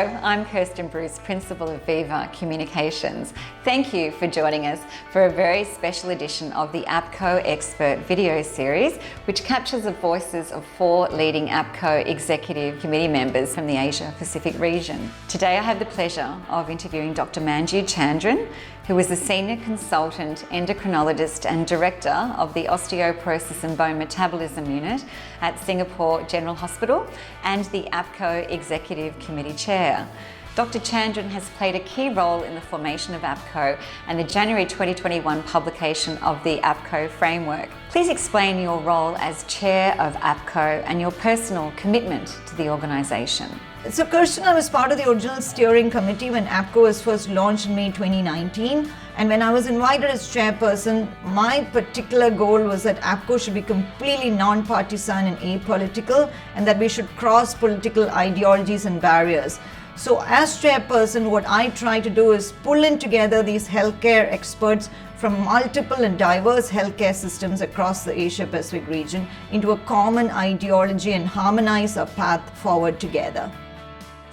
I'm Kirsten Bruce, Principal of Viva Communications. Thank you for joining us for a very special edition of the APCO Expert video series, which captures the voices of 4 leading APCO Executive Committee members from the Asia Pacific region. Today I have the pleasure of interviewing Dr. Manju Chandran, who is the Senior Consultant Endocrinologist and Director of the Osteoporosis and Bone Metabolism Unit at Singapore General Hospital and the APCO Executive Committee Chair. Dr. Chandran has played a key role in the formation of APCO and the January 2021 publication of the APCO Framework. Please explain your role as Chair of APCO and your personal commitment to the organisation. So Kirsten, I was part of the original steering committee when APCO was first launched in May 2019. And when I was invited as chairperson, my particular goal was that APCO should be completely non-partisan and apolitical, and that we should cross political ideologies and barriers. So as chairperson, what I try to do is pull in together these healthcare experts from multiple and diverse healthcare systems across the Asia Pacific region into a common ideology and harmonize our path forward together.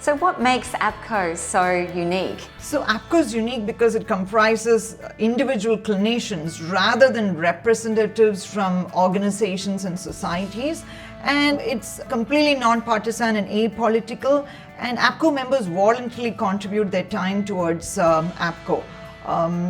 So what makes APCO so unique? So APCO is unique because it comprises individual clinicians rather than representatives from organizations and societies. And it's completely non-partisan and apolitical. And APCO members voluntarily contribute their time towards APCO.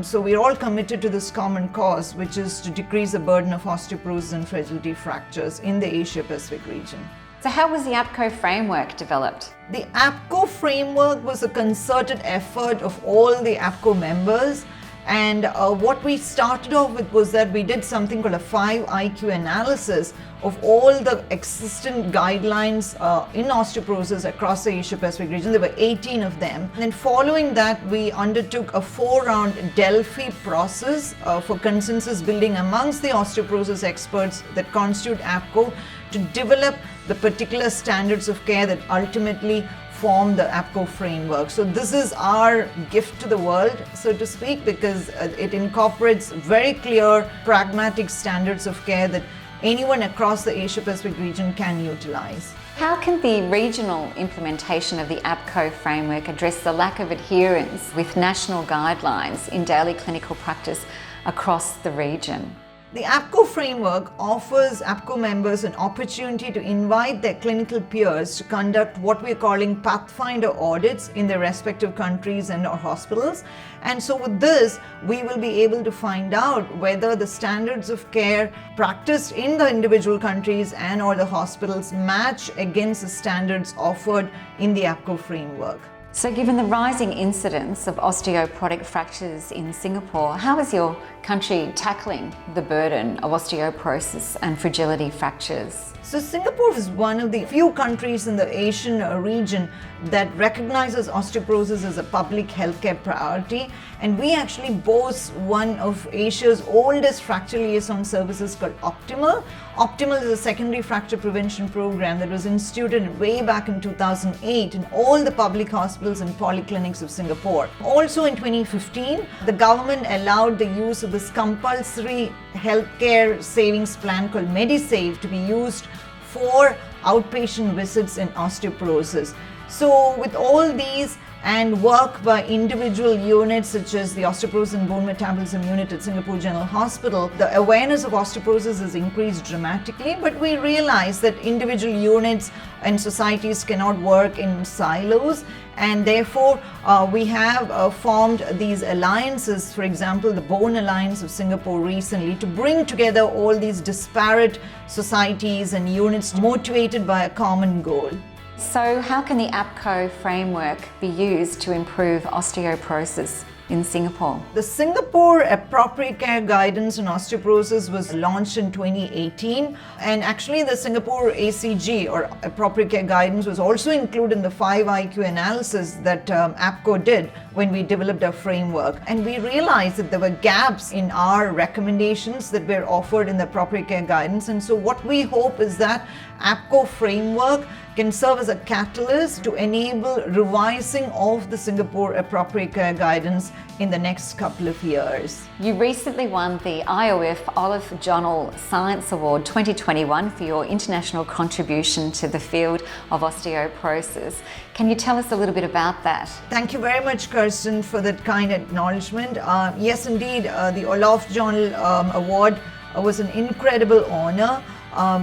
So we're all committed to this common cause, which is to decrease the burden of osteoporosis and fragility fractures in the Asia Pacific region. So how was the APCO Framework developed? The APCO Framework was a concerted effort of all the APCO members. And what we started off with was that we did something called a 5 IQ analysis of all the existing guidelines in osteoporosis across the Asia Pacific region. There were 18 of them. And then following that, we undertook a 4-round Delphi process for consensus building amongst the osteoporosis experts that constitute APCO to develop the particular standards of care that ultimately form the APCO framework. So this is our gift to the world, so to speak, because it incorporates very clear, pragmatic standards of care that anyone across the Asia Pacific region can utilize. How can the regional implementation of the APCO framework address the lack of adherence with national guidelines in daily clinical practice across the region? The APCO framework offers APCO members an opportunity to invite their clinical peers to conduct what we're calling pathfinder audits in their respective countries and or hospitals. And so with this, we will be able to find out whether the standards of care practiced in the individual countries and or the hospitals match against the standards offered in the APCO framework. So given the rising incidence of osteoporotic fractures in Singapore, how is your country tackling the burden of osteoporosis and fragility fractures? So Singapore is one of the few countries in the Asian region that recognizes osteoporosis as a public healthcare priority, and we actually boast one of Asia's oldest fracture liaison services called Optimal. Optimal is a secondary fracture prevention program that was instituted way back in 2008 in all the public hospitals and polyclinics of Singapore. Also in 2015, the government allowed the use of this compulsory healthcare savings plan called MediSave to be used for outpatient visits in osteoporosis. So with all these and work by individual units such as the Osteoporosis and Bone Metabolism Unit at Singapore General Hospital, the awareness of osteoporosis has increased dramatically, but we realize that individual units and societies cannot work in silos, and therefore we have formed these alliances, for example the Bone Alliance of Singapore recently, to bring together all these disparate societies and units motivated by a common goal. So how can the APCO framework be used to improve osteoporosis in Singapore? The Singapore Appropriate Care Guidance on Osteoporosis was launched in 2018, and actually the Singapore ACG or Appropriate Care Guidance was also included in the 5 IQ analysis that APCO did when we developed our framework. And we realized that there were gaps in our recommendations that were offered in the Appropriate Care Guidance, and so what we hope is that APCO framework can serve as a catalyst to enable revising of the Singapore Appropriate Care Guidance in the next couple of years. You recently won the IOF Olive Johnell Science Award 2021 for your international contribution to the field of osteoporosis. Can you tell us a little bit about that? Thank you very much, Kirsten, for that kind acknowledgement. Yes, indeed, the Olive Johnell Award was an incredible honor.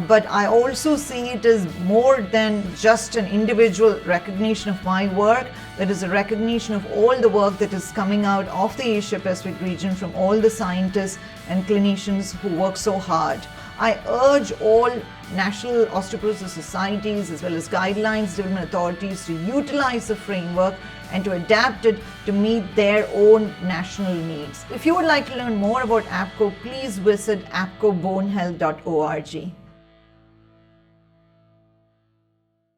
But I also see it as more than just an individual recognition of my work. It is a recognition of all the work that is coming out of the Asia Pacific region from all the scientists and clinicians who work so hard. I urge all national osteoporosis societies as well as guidelines development authorities to utilize the framework and to adapt it to meet their own national needs. If you would like to learn more about APCO, please visit apcobonehealth.org.